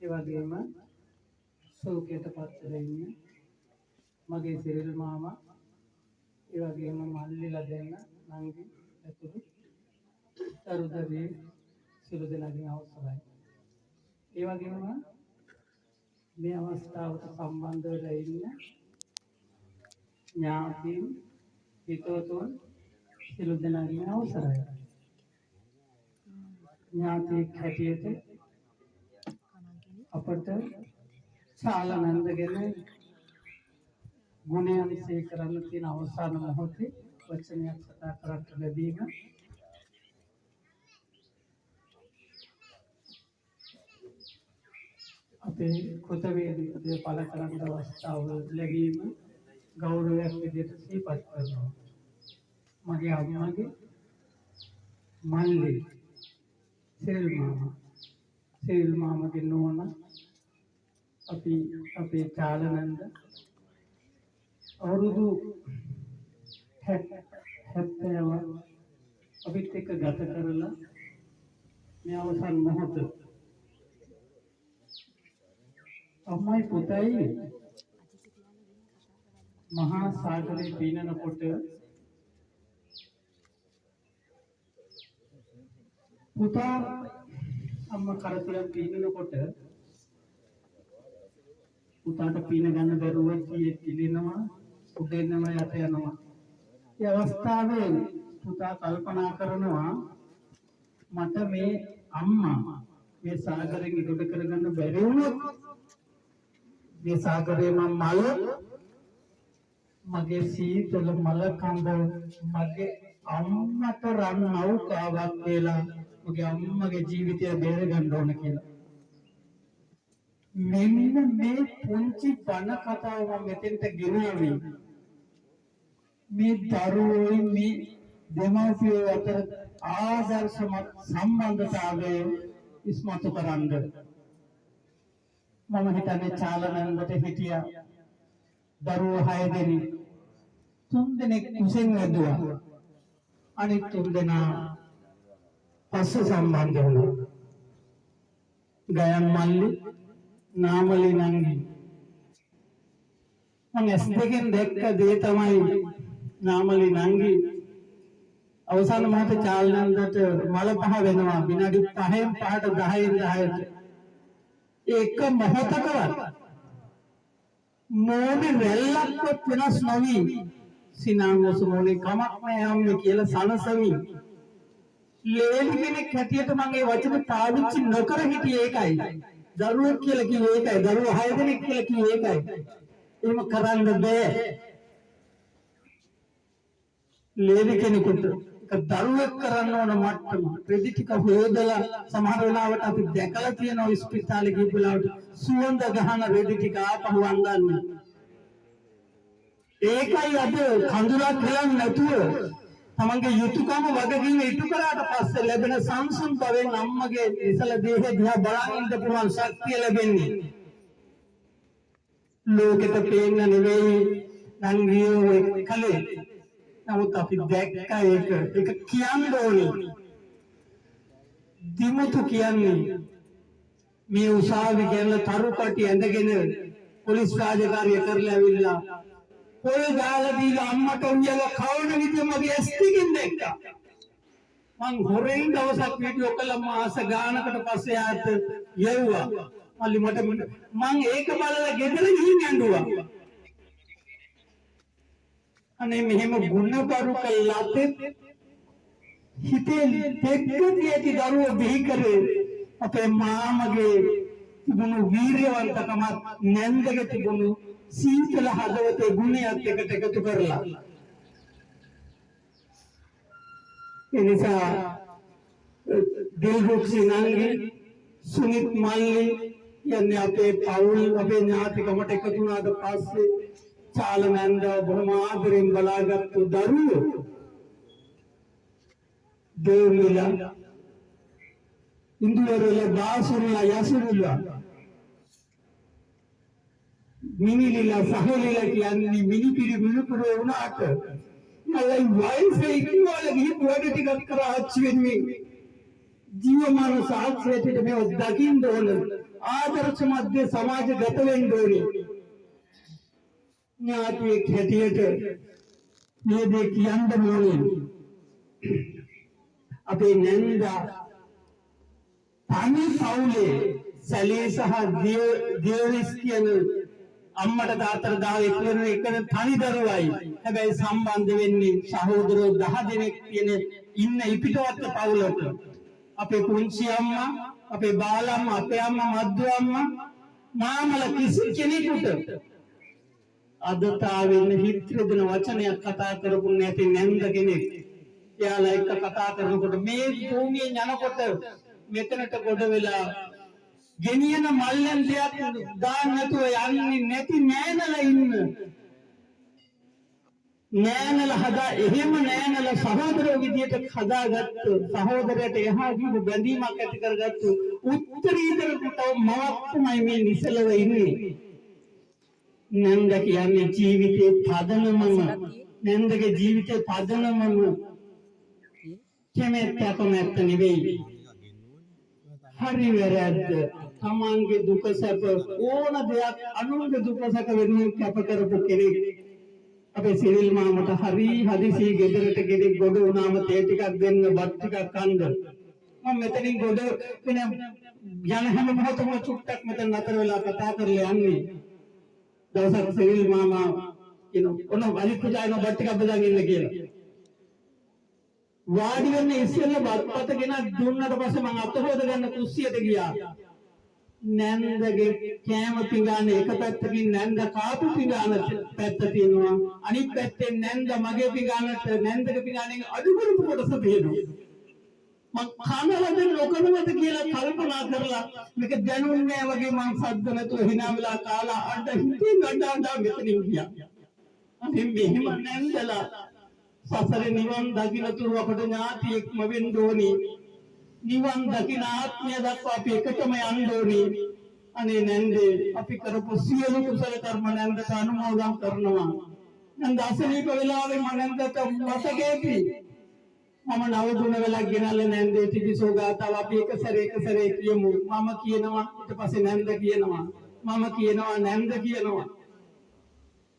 ඒ වගේම ශෝකයට පත් වෙලා ඉන්න මගේ සිරිල් මාමා, ඒ වගේම මල්ලිලා දෙන්න, නංගි ඇතුළු දරුදරිය සියලු දෙනාගෙන් අවසරයි. ඒ වගේම මේ අවස්ථාවට සම්බන්ධ වෙලා ඉන්න ඥාතීන්, හිතවතුන් සියලු දෙනාගෙන් අවසරයි. ඥාතියෙක් හැටියට අපට චාලනන්ද ගැන ගුණයන්සේ කරන්න තියෙන අවසාන මොහොතේ වචනයක් කතා කරන්න ලැබීම අපේ කෘතවේදීත්වය පළ කරන්න අවස්ථාව ලැබීම ගෞරවයක් විදිහට සිහිපත් කරනවා. මගේ අම්මගේ මල්ලි සිරිල් මාමගේ නෝනා අපේ චාලනන්ද අවුරුදු 70ව අපිත් එක්ක ගත කරලා මේ අවසන් මොහොත අම්මයි පුතයි මහා සාගරේ පීනනකොට පුතා අම්මා කරතුලෙන් පීනනකොට පුතාට පීන ගන්න බැරුව කිලිනවා, උඩෙන්නවා, යට යනවා. ඒ අවස්ථාවේ පුතා කල්පනා කරනවා මට මේ අම්මා මේ සාගරයෙන් ඉඩ කරගන්න බැරි වුණොත් මේ සාගරේ මල මගේ සීතල මල කඳ මගේ අම්මට රන් නෞකාවක් කියලා මගේ අම්මගේ ජීවිතය බේර ගන්න ඕන කියලා. මෙන්න මේ පුංචි බණ කතාව මම මෙතෙන්ට ගෙනාවේ මේ දරුවෝයි මේ දෙමව්පියෝ අතර ආදර්ශමත් සම්බන්ධතාවය ඉස්මතු කරන්න. මම හිතන්නේ චාලනන්දට හිටියා දරුවෝ 6 දෙනෙක්, 3 දෙනෙක් කුසෙන් වැදුවා, අනිත් 3 දෙනා පස්සේ සම්බන්ධ වුණා. ගයන් මල්ලි, නාමලි නංගි. මම S2 දැක්ක දේ තමයි නාමලි නංගි අවසාන මොහොතේ චාලනන්දට මල පහ වෙනවා විනාඩි 5න් 5ට 10න් 10ට. ඒක මොහොතකවත් මොනේ රැල්ලක්වත් වෙනස් නොවි සිනාමොස මොනේ කමක් නැහැ අම්මේ කියලා සනසමි. ලේලි කෙනෙක් හැටියට මම මේ වචන පාවිච්චි නොකර හිටියේ ඒකයි. දරුවෙක් කියලා කිව්වේ ඒකයි. දරුවෝ 6 දෙනෙක් කියලා කිව්වේ ඒකයි. එහෙම කරන්න බෑ. ලේලි කෙනෙකුට දරුවෙක් කරන්න ඕන මට්ටම රෙදි ටික හොයදලා සමහර වෙලාවට අපි දැකලා තියෙනවා ස්පිතාලේ ගිහපු වෙලාවට සුවඳ ගහන රෙදි ටික ආපහු අඳන්නේ. ඒකයි අද කඳුලක් ගලන්නේ නැතුව තමන්ගේ යුතුයකම වගකීම ඉටු කරාට පස්සේ ලැබෙන සංසුන් බවෙන් අම්මගේ ඉසල දේහය දිහා බලන් ඉන්න පුළුවන් ශක්තිය ලැබෙන්නේ. ලෝකෙට පේන්න නෙවෙයි නංගියෝ කලේ. නමුත් අපි දැක්ක ඒක කියන්න ඕනේ. දිමුතු කියන්නේ මේ උසාවි කියලා තරුපටි ඇඳගෙන පොලිස් රාජකාරිය කරලා ඇවිල්ලා පොල් ගාලා දීලා අම්මට උයලා කවන විදිය මගේ ඇස් දෙකෙන් දැක්කා. මං හොරෙන් දවසක් වීඩියෝ කළා මාස ගානකට පස්සේ ආත් යවුවා. මල්ලි මට මං ඒක බලලා ගෙදර ගිහින් ඇඬුවා. අනේ මෙහෙම ගුණපරු කළාත් හිතේ දෙක්කදී දරුවෝ බිහි කරේ අපේ මාමගේ තිබුණු වීර්යවන්තකම නැන්දගේ තිබුණු සීතල හදවතේ ගුණයත් එකට එකතු කරලා. ඒ නිසා දිල්රුක්ෂි නංගි, සුනිත් මල්ලි යන්නේ අපේ පවුල් අපේ ඥාතිකමට එකතු වුණාට පස්සේ චාලනන්ද බොහොම ආදරෙන් බලාගත්තු දරුවෝ දේවිලා ඉන්දුවරල දාසුරිලා යසුරිලා මිනිලිලා සහලිලා කියන්නේ මිනිපිරි මිනුපුර වුණාට මලයි වයසේ ඉක්මවල ගිහින් වැඩ ටිකක් කරා ආච්චි වෙන්නේ ජීවමාන සාක්ෂියට මේ දකින්න ඕන ආදර්ශ මැද සමාජගත වෙන්න ඕනේ ඥාතියෙක් හැටියට මේ දේ කියන්න ඕනේ අපේ නැන්දා තනි පවුලේ සැලී සහ දියවිස් කියන අම්මට තාත්තට දාව එක්වන එක තනි දරුවයි හැබැයි සම්බන්ධ වෙන්නේ සහෝදරයෝ 10 දෙනෙක් කියන ඉන්න ඉපිටවත් පවුලට අපේ පුංචි අම්මා අපේ බාලම්මා අපේ අම්මා මද්දු අම්මා මාමල කිසි කෙනෙකුට අදතාවෙන්න හිත රිදෙන වචනයක් කතා කරපු නැති නැන්ද කෙනෙක් එයාලා එක්ක කතා කරනකොට මේ භූමියේ යනකොට මෙතනට ගොඩ වෙලා ගෙනියන මල්ලන් දෙයක් දාන්න නැතුව යන්නේ නැති නෑනලා ඉන්න නෑනලා හදා එහෙම නෑනලා සහෝදරයෝ විදියට හදාගත්ත සහෝදරයට එහා ගිහු බැඳීමක් ඇති කරගත්තු උත්තරීතර මවක් තමයි මේ නිසලව ඉන්නේ නන්ද කියන්නේ ජීවිතේ පදනමම නන්දගේ ජීවිතේ පදනමම කැමැත්ත නෙවෙයි හරි වැරද්ද තමන්ගේ දුක සැප ඕන දෙයක් අනුන්ගේ දුක සැප වෙනුවෙන් කැප කරපු කෙනෙක් අපේ සිරිල් මාමට හරි හදිසි ගෙදරට ගෙඩි ගොඩ වුණාම තේ ටිකක් දෙන්න බත් ටිකක් කන්න මම මෙතනින් ගොඩ වෙන යන හැම මොහොතම චුට්ටක් මෙතන නතර වෙලා කතා කරලා යන්නේ දවසක් සිරිල් මාමා කියන ඔන්න වලිත් පුජායන බත් ටිකක් බෙදාගෙන ඉන්න කියලා වාඩි වෙන්න ඉස්සෙල්ලා බත්පත ගෙන දුන්නට පස්සේ මම අත හොද ගන්න කුස්සියට ගියා නැන්දගේ කෑම පිඟාන එක පැත්තකින් නැන්ද කාපු පිඟාන පැත්ත තියෙනවා අනිත් පැත්තෙන් නැන්ද මගේ පිඟානට නැන්දගේ පිඟානෙන් අඩු කරපු කොටස තියෙනවා මම කනවද නොකනවද කියලා කල්පනා කරලා මේක දැනුන්නේ වගේ මම සද්ද නැතුව hina වෙලා කාලා අඬ හිතින් අඬ මෙතනින් ගියා අනේ මෙහෙම නැන්දලා සසරේ නිවන් දකින්න තුරු අපට ඥාතියෙක්ම වෙන්න ඕනි නිවන් දකින්න ආත්මය දක්වා අපි එකටම යන්න ඕනි අනේ නැන්දේ අපි කරපු සියලු කුසල කර්ම නැන්දට අනුමෝදන් කරනවා නැන්ද අසනීප වෙලාවේ මම නැන්දට මතකේපි මම නවදුන වෙලා ගෙනල්ලා නැන්දේ තිබිසෝ ගාතාව අපි එක සැරේ කියමු මම කියනවා ඊට පස්සේ නැන්ද කියනවා මම කියනවා නැන්ද කියනවා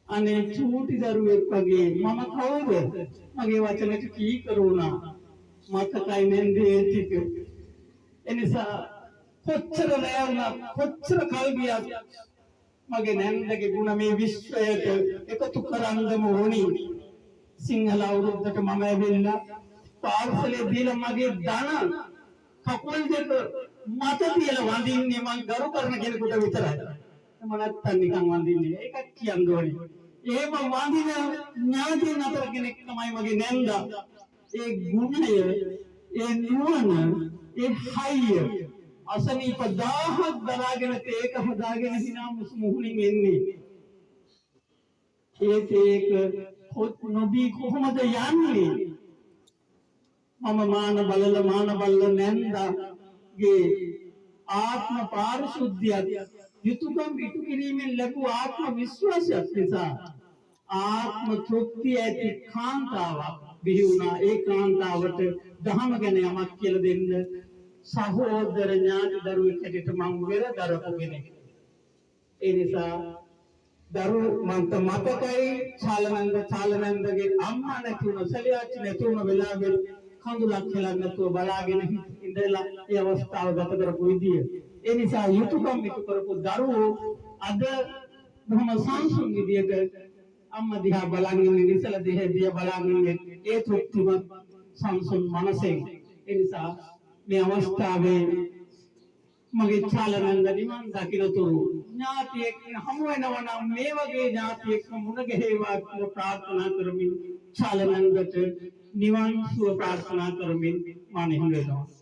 අනේ චූටි දරුවෙක් වගේ මම කවුද මගේ වචනට කී කරුණා මතකයි නැන්දේ ටික එනිසා කොච්චර ලෑවුණා කොච්චර කල් ගියත් මගේ නැන්දගේ ගුණ මේ විශ්වයට එකතු කරන්නම ඕනි සිංහල අවුරුද්දට මම ඇවිල්ලා පාර්සලේ දීලා මගේ ධන කකුල් දෙක මත තියලා වඳින්නේ මං ගරු කරන කෙනෙකුට විතරයි මම නැත්තම් නිකන් වඳින්නේ ඒකක් කියන්න ඕනේ එහෙම වඳින ඥාතියන් අතර කෙනෙක් තමයි මගේ නැන්දා ඒ ගුණය ඒ නුවණ ඒ හයිය අසනීප 1000ක් දරාගෙන ඒක හදාගෙන hina මුහුණින් එන්නේ ඒක නොදී කොහොමද යන්නේ මම මාන බලල නැන්දාගේ ආත්ම පාරිශුද්ධිය යුතුයකම් ඉටු කිරීමෙන් ලැබූ ආත්ම විශ්වාසයක් නිසා ආත්ම තෘප්තිය ඇති කාන්තාවක් බිහි වුණා ඒ කාන්තාවට දහම ගැන යමක් කියලා දෙන්න සහෝදර ඥාති දරුවෙක් හැටියට මම වෙරදරපු කෙනෙක් ඒ නිසා දරු මන්ට මතකයි චාලනන්දගේ අම්මා නැති වුණ සැලියාච්චි නැති වුණ වෙලාවෙ කඳුලක් හෙලන්න නැතුව බලාගෙන ඉඳලා ඒ අවස්ථාව ගත කරපු විදිය ඒ නිසා යුතුයකම් ඉටු කරපු දරුවෝ අද බොහොම සංසුන් විදියට අම්මා දිහා බලන් ඉන්නේ නිසල දිහා බලන් ඉන්නේ ඒ තෘප්තිමත් සංසුන් මනසෙන් ඒ නිසා මේ අවස්ථාවේ මගේ චාලනන්ද නිවන් දකින්නතුරු ඥාතියෙක් හමු වෙනවා නම් මේ වගේ ඥාතියෙක් මුණ ගැහිවා කියලා ප්‍රාර්ථනා කරමින් චාලනන්දට නිවන් සුව ප්‍රාර්ථනා කරමින් මම හිඳනවා